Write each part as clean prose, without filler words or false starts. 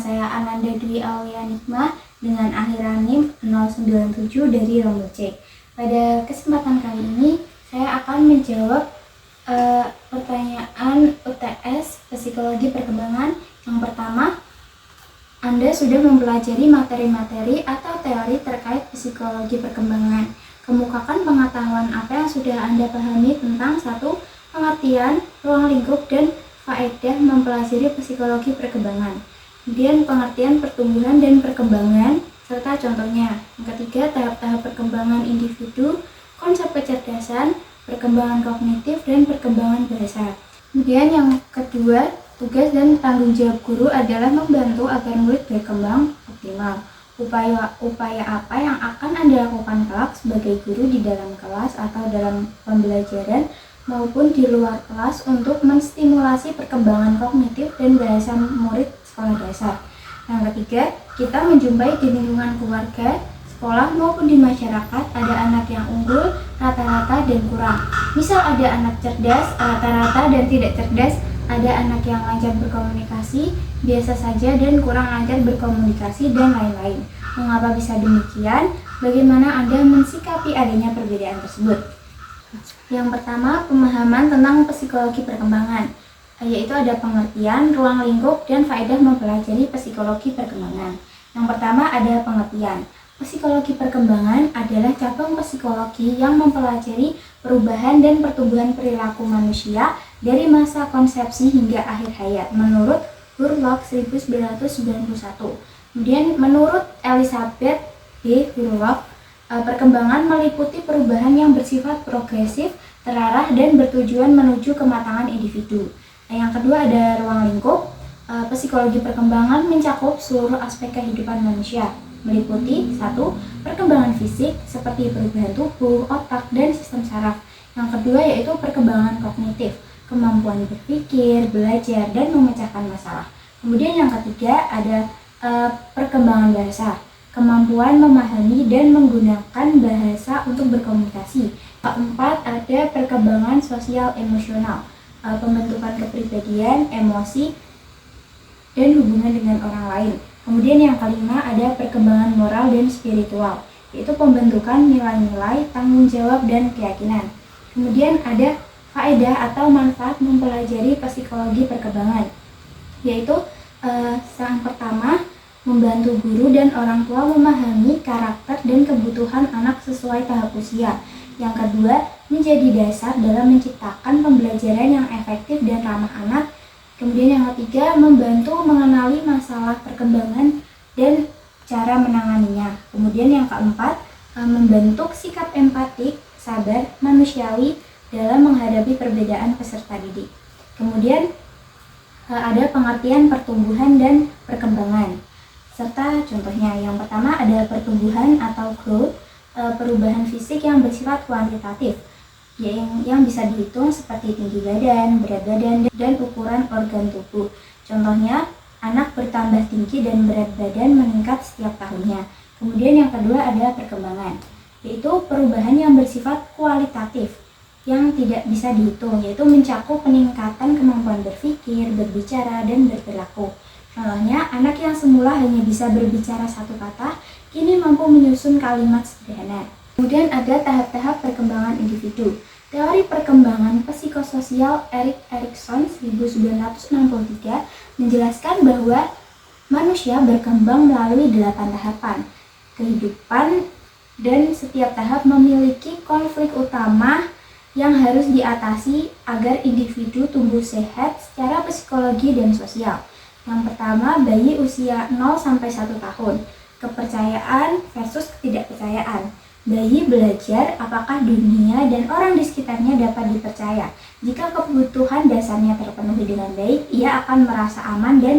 saya Ananda Dwi Aulianikma dengan akhiran NIM 097 dari Rombol C. Pada kesempatan kali ini, saya akan menjawab pertanyaan UTS Psikologi Perkembangan. Yang pertama, Anda sudah mempelajari materi-materi atau teori terkait psikologi perkembangan. Kemukakan pengetahuan apa yang sudah Anda pahami tentang satu, pengertian, ruang lingkup, dan faedah mempelajari psikologi perkembangan. Kemudian pengertian pertumbuhan dan perkembangan, serta contohnya. Yang ketiga, tahap-tahap perkembangan individu, konsep kecerdasan, perkembangan kognitif, dan perkembangan bahasa. Kemudian yang kedua, tugas dan tanggung jawab guru adalah membantu agar murid berkembang optimal. Upaya apa yang akan Anda lakukan kelak sebagai guru di dalam kelas atau dalam pembelajaran maupun di luar kelas untuk menstimulasi perkembangan kognitif dan bahasa murid sekolah dasar. Yang ketiga, kita menjumpai di lingkungan keluarga, sekolah maupun di masyarakat ada anak yang unggul, rata-rata, dan kurang. Misal ada anak cerdas, rata-rata, dan tidak cerdas, ada anak yang lancar berkomunikasi, biasa saja, dan kurang lancar berkomunikasi, dan lain-lain. Mengapa bisa demikian? Bagaimana Anda mensikapi adanya perbedaan tersebut? Yang pertama, pemahaman tentang psikologi perkembangan, yaitu ada pengertian, ruang lingkup, dan faedah mempelajari psikologi perkembangan. Yang pertama ada pengertian. Psikologi perkembangan adalah cabang psikologi yang mempelajari perubahan dan pertumbuhan perilaku manusia dari masa konsepsi hingga akhir hayat menurut Hurlock 1991. Kemudian menurut Elizabeth B. Hurlock, perkembangan meliputi perubahan yang bersifat progresif, terarah, dan bertujuan menuju kematangan individu. Yang kedua ada ruang lingkup. Psikologi perkembangan mencakup seluruh aspek kehidupan manusia, meliputi 1. Perkembangan fisik seperti perubahan tubuh, otak, dan sistem saraf. Yang kedua yaitu perkembangan kognitif, kemampuan berpikir, belajar, dan memecahkan masalah. Kemudian yang ketiga ada perkembangan bahasa, kemampuan memahami dan menggunakan bahasa untuk berkomunikasi. Keempat ada perkembangan sosial emosional, pembentukan kepribadian, emosi, dan hubungan dengan orang lain. Kemudian yang kelima ada perkembangan moral dan spiritual, yaitu pembentukan nilai-nilai, tanggung jawab, dan keyakinan. Kemudian ada faedah atau manfaat mempelajari psikologi perkembangan, yaitu yang pertama, membantu guru dan orang tua memahami karakter dan kebutuhan anak sesuai tahap usia. Yang kedua, menjadi dasar dalam menciptakan pembelajaran yang efektif dan ramah anak. Kemudian yang ketiga, membantu mengenali masalah perkembangan dan cara menanganinya. Kemudian yang keempat, membentuk sikap empatik, sabar, manusiawi dalam menghadapi perbedaan peserta didik. Kemudian ada pengertian pertumbuhan dan perkembangan, serta contohnya. Yang pertama ada pertumbuhan atau growth, perubahan fisik yang bersifat kuantitatif, yang bisa dihitung seperti tinggi badan, berat badan, dan ukuran organ tubuh. Contohnya, anak bertambah tinggi dan berat badan meningkat setiap tahunnya. Kemudian yang kedua ada perkembangan, yaitu perubahan yang bersifat kualitatif, yang tidak bisa dihitung, yaitu mencakup peningkatan kemampuan berpikir, berbicara, dan berperilaku. Contohnya, anak yang semula hanya bisa berbicara satu kata, kini mampu menyusun kalimat sederhana. Kemudian ada tahap-tahap perkembangan individu. Teori perkembangan psikososial Erik Erikson 1963 menjelaskan bahwa manusia berkembang melalui 8 tahapan kehidupan, dan setiap tahap memiliki konflik utama yang harus diatasi agar individu tumbuh sehat secara psikologi dan sosial. Yang pertama, bayi usia 0-1 tahun. Kepercayaan versus ketidakpercayaan. Bayi belajar apakah dunia dan orang di sekitarnya dapat dipercaya. Jika kebutuhan dasarnya terpenuhi dengan baik, ia akan merasa aman dan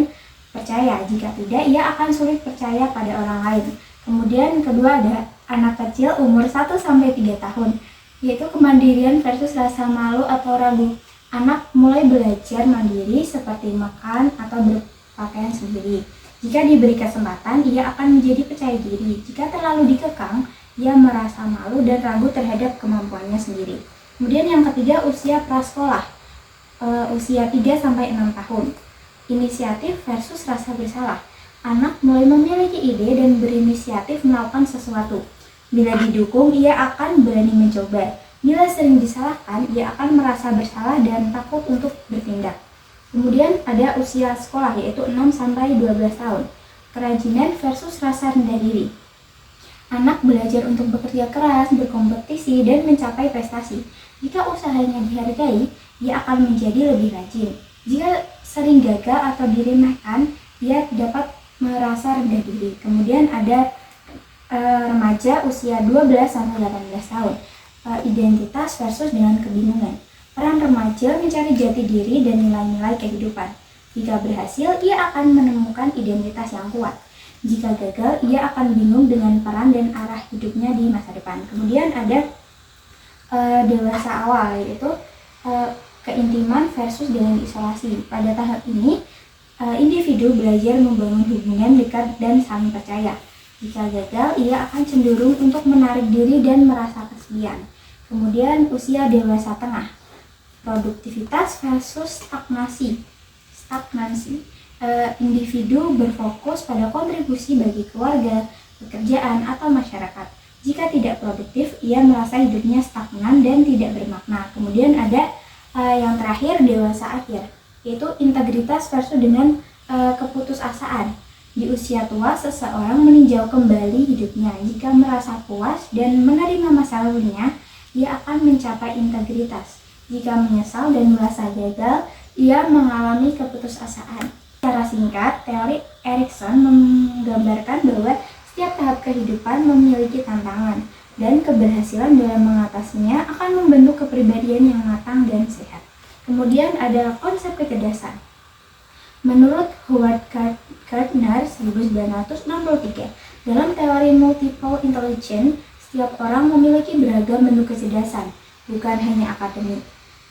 percaya. Jika tidak, ia akan sulit percaya pada orang lain. Kemudian kedua ada anak kecil umur 1-3 tahun, yaitu kemandirian versus rasa malu atau ragu. Anak mulai belajar mandiri seperti makan atau berpakaian sendiri. Jika diberi kesempatan, ia akan menjadi percaya diri. Jika terlalu dikekang, ia merasa malu dan ragu terhadap kemampuannya sendiri. Kemudian yang ketiga, usia prasekolah, usia 3-6 tahun. Inisiatif versus rasa bersalah. Anak mulai memiliki ide dan berinisiatif melakukan sesuatu. Bila didukung, ia akan berani mencoba. Bila sering disalahkan, ia akan merasa bersalah dan takut untuk bertindak. Kemudian ada usia sekolah, yaitu 6-12 tahun. Kerajinan versus rasa rendah diri. Anak belajar untuk bekerja keras, berkompetisi, dan mencapai prestasi. Jika usahanya dihargai, ia akan menjadi lebih rajin. Jika sering gagal atau diremehkan, ia dapat merasa rendah diri. Kemudian ada remaja usia 12-18 tahun. Identitas versus dengan kebingungan. Peran remaja mencari jati diri dan nilai-nilai kehidupan. Jika berhasil, ia akan menemukan identitas yang kuat. Jika gagal, ia akan bingung dengan peran dan arah hidupnya di masa depan. Kemudian ada dewasa awal, yaitu keintiman versus dengan isolasi. Pada tahap ini, individu belajar membangun hubungan dekat dan saling percaya. Jika gagal, ia akan cenderung untuk menarik diri dan merasa kesepian. Kemudian usia dewasa tengah. Produktivitas versus stagnasi. Individu berfokus pada kontribusi bagi keluarga, pekerjaan, atau masyarakat. Jika tidak produktif, ia merasa hidupnya stagnan dan tidak bermakna. Kemudian ada yang terakhir, dewasa akhir, yaitu integritas versus dengan keputusasaan. Di usia tua, seseorang meninjau kembali hidupnya. Jika merasa puas dan menerima masa lalunya, ia akan mencapai integritas. Jika menyesal dan merasa gagal, ia mengalami keputusasaan. Secara singkat, teori Erikson menggambarkan bahwa setiap tahap kehidupan memiliki tantangan, dan keberhasilan dalam mengatasinya akan membentuk kepribadian yang matang dan sehat. Kemudian ada konsep kecerdasan. Menurut Howard Gardner 1963, dalam teori multiple intelligence, setiap orang memiliki beragam bentuk kecerdasan, bukan hanya akademik.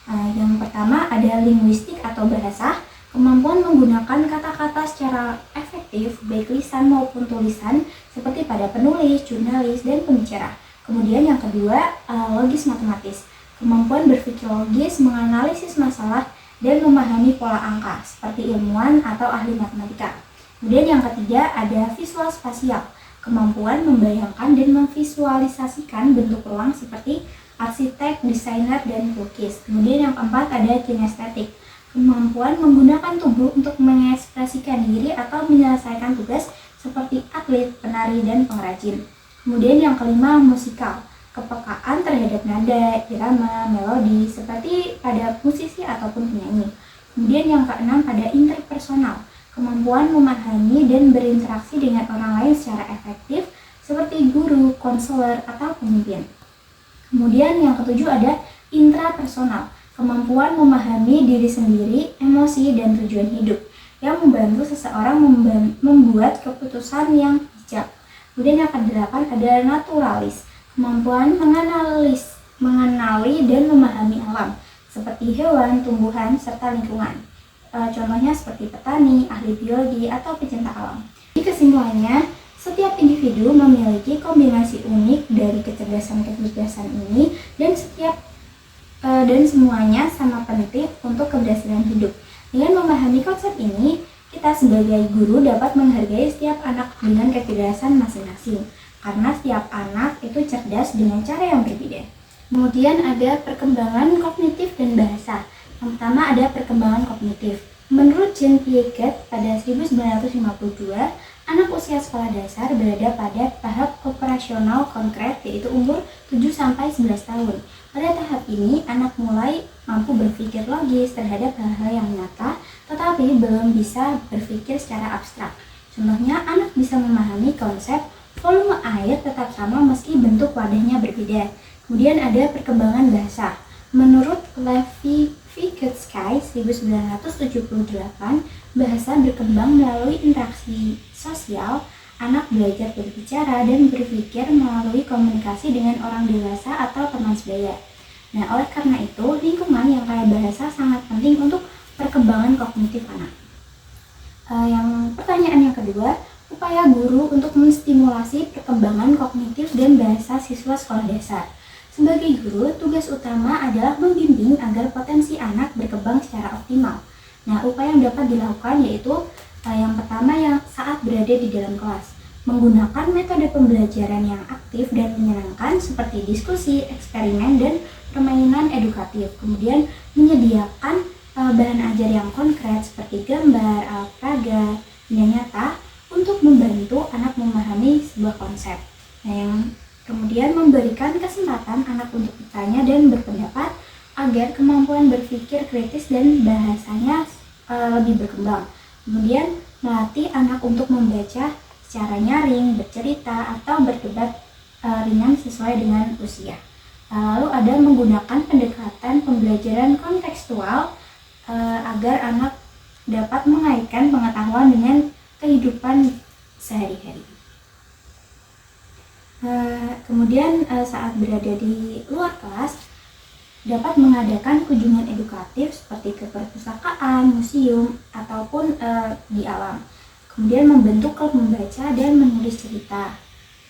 Yang pertama ada linguistik atau bahasa, kemampuan menggunakan kata-kata secara efektif, baik lisan maupun tulisan, seperti pada penulis, jurnalis, dan pembicara. Kemudian yang kedua, logis matematis, kemampuan berpikir logis, menganalisis masalah, dan memahami pola angka, seperti ilmuwan atau ahli matematika. Kemudian yang ketiga ada visual spasial, kemampuan membayangkan dan memvisualisasikan bentuk ruang seperti arsitek, desainer, dan pelukis. Kemudian yang keempat ada kinestetik, kemampuan menggunakan tubuh untuk mengekspresikan diri atau menyelesaikan tugas seperti atlet, penari, dan pengrajin. Kemudian yang kelima musikal, kepekaan terhadap nada, irama, melodi seperti pada musisi ataupun penyanyi. Kemudian yang keenam ada interpersonal, kemampuan memahami dan berinteraksi dengan orang lain secara efektif seperti guru, konselor, atau pemimpin. Kemudian yang ketujuh ada intrapersonal, kemampuan memahami diri sendiri, emosi, dan tujuan hidup yang membantu seseorang membuat keputusan yang bijak. Kemudian yang kedelapan ada naturalis, kemampuan mengenali dan memahami alam seperti hewan, tumbuhan, serta lingkungan. Contohnya seperti petani, ahli biologi, atau pecinta alam. Di kesimpulannya, setiap individu memiliki kombinasi unik dari kecerdasan-kecerdasan ini dan semuanya sama penting untuk keberhasilan hidup. Dengan memahami konsep ini, kita sebagai guru dapat menghargai setiap anak dengan kecerdasan masing-masing, karena setiap anak itu cerdas dengan cara yang berbeda. Kemudian ada perkembangan kognitif dan bahasa. Yang pertama ada perkembangan kognitif. Menurut Jean Piaget pada 1952, anak usia sekolah dasar berada pada tahap operasional konkret, yaitu umur 7-11 tahun. Pada tahap ini, anak mulai mampu berpikir logis terhadap hal-hal yang nyata, tetapi belum bisa berpikir secara abstrak. Contohnya, anak bisa memahami konsep volume air tetap sama meski bentuk wadahnya berbeda. Kemudian ada perkembangan bahasa. Menurut Levi Vygotsky 1978, bahasa berkembang melalui interaksi sosial. Anak belajar berbicara dan berpikir melalui komunikasi dengan orang dewasa atau teman sebaya. Nah, oleh karena itu, lingkungan yang kaya bahasa sangat penting untuk perkembangan kognitif anak. Yang pertanyaan yang kedua, upaya guru untuk menstimulasi perkembangan kognitif dan bahasa siswa sekolah dasar. Sebagai guru, tugas utama adalah membimbing agar potensi anak berkembang secara optimal. Nah, upaya yang dapat dilakukan yaitu yang pertama, yang saat saat berada di dalam kelas. Menggunakan metode pembelajaran yang aktif dan menyenangkan seperti diskusi, eksperimen, dan permainan edukatif. Kemudian menyediakan bahan ajar yang konkret seperti gambar, alat peraga, benda nyata untuk membantu anak memahami sebuah konsep. Nah, yang kemudian memberikan kesempatan anak untuk bertanya dan berpendapat agar kemampuan berpikir kritis dan bahasanya lebih berkembang. Kemudian melatih anak untuk membaca secara nyaring, bercerita, atau berdebat ringan sesuai dengan usia. Lalu ada menggunakan pendekatan pembelajaran kontekstual agar anak dapat mengaitkan pengetahuan dengan kehidupan sehari-hari. Kemudian saat berada di luar kelas, dapat mengadakan kunjungan edukatif seperti ke perpustakaan, museum, ataupun di alam. Kemudian membentuk klub membaca dan menulis cerita.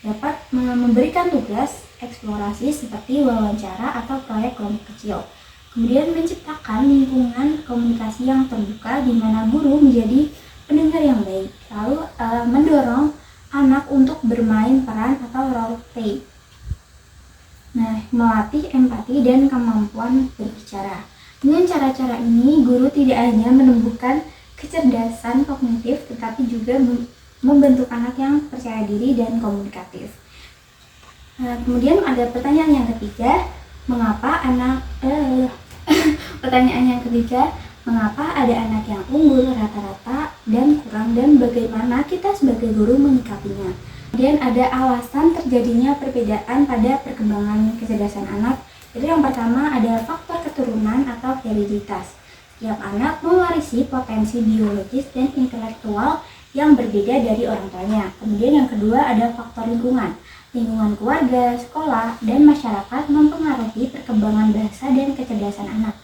Dapat memberikan tugas eksplorasi seperti wawancara atau proyek kelompok kecil. Kemudian menciptakan lingkungan komunikasi yang terbuka di mana guru menjadi pendengar yang baik. Lalu mendorong anak untuk bermain peran atau role play. Nah, melatih empati dan kemampuan berbicara. Dengan cara-cara ini, guru tidak hanya menumbuhkan kecerdasan kognitif, tetapi juga membentuk anak yang percaya diri dan komunikatif. Kemudian ada pertanyaan yang ketiga, pertanyaan yang ketiga, mengapa ada anak yang unggul, rata-rata, dan kurang, dan bagaimana kita sebagai guru menyikapinya. Kemudian ada alasan terjadinya perbedaan pada perkembangan kecerdasan anak. Jadi yang pertama ada faktor keturunan atau hereditas. Setiap anak mewarisi potensi biologis dan intelektual yang berbeda dari orang tuanya. Kemudian yang kedua ada faktor lingkungan. Lingkungan keluarga, sekolah, dan masyarakat mempengaruhi perkembangan bahasa dan kecerdasan anak.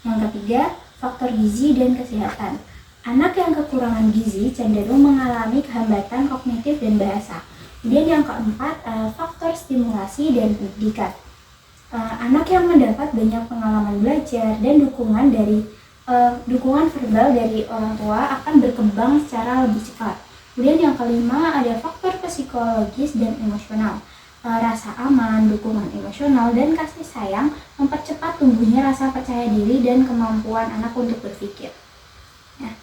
Yang ketiga, faktor gizi dan kesehatan. Anak yang kekurangan gizi cenderung mengalami kehambatan kognitif dan bahasa. Kemudian yang keempat, faktor stimulasi dan pendidikan. Anak yang mendapat banyak pengalaman belajar dan dukungan verbal dari orang tua akan berkembang secara lebih cepat. Kemudian yang kelima ada faktor psikologis dan emosional. Rasa aman, dukungan emosional, dan kasih sayang mempercepat tumbuhnya rasa percaya diri dan kemampuan anak untuk berpikir. Nah,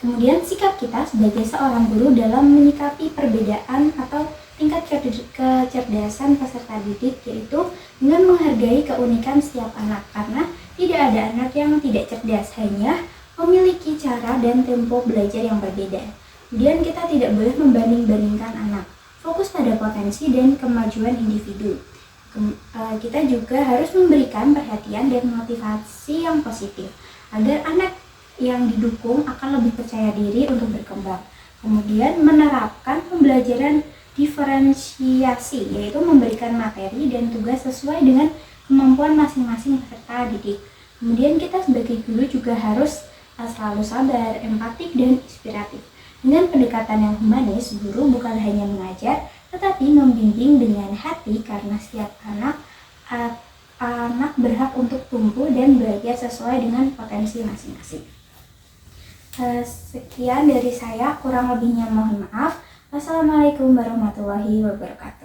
kemudian sikap kita sebagai seorang guru dalam menyikapi perbedaan atau tingkat kecerdasan peserta didik, yaitu dengan menghargai keunikan setiap anak, karena tidak ada anak yang tidak cerdas, hanya memiliki cara dan tempo belajar yang berbeda. Kemudian kita tidak boleh membanding-bandingkan anak, fokus pada potensi dan kemajuan individu. Kita juga harus memberikan perhatian dan motivasi yang positif, agar anak yang didukung akan lebih percaya diri untuk berkembang. Kemudian menerapkan pembelajaran diferensiasi, yaitu memberikan materi dan tugas sesuai dengan kemampuan masing-masing peserta didik. Kemudian kita sebagai guru juga harus selalu sabar, empatik, dan inspiratif. Dengan pendekatan yang humanis, guru bukan hanya mengajar, tetapi membimbing dengan hati, karena setiap anak berhak untuk tumbuh dan belajar sesuai dengan potensi masing-masing. Sekian dari saya, kurang lebihnya mohon maaf. Wassalamualaikum warahmatullahi wabarakatuh.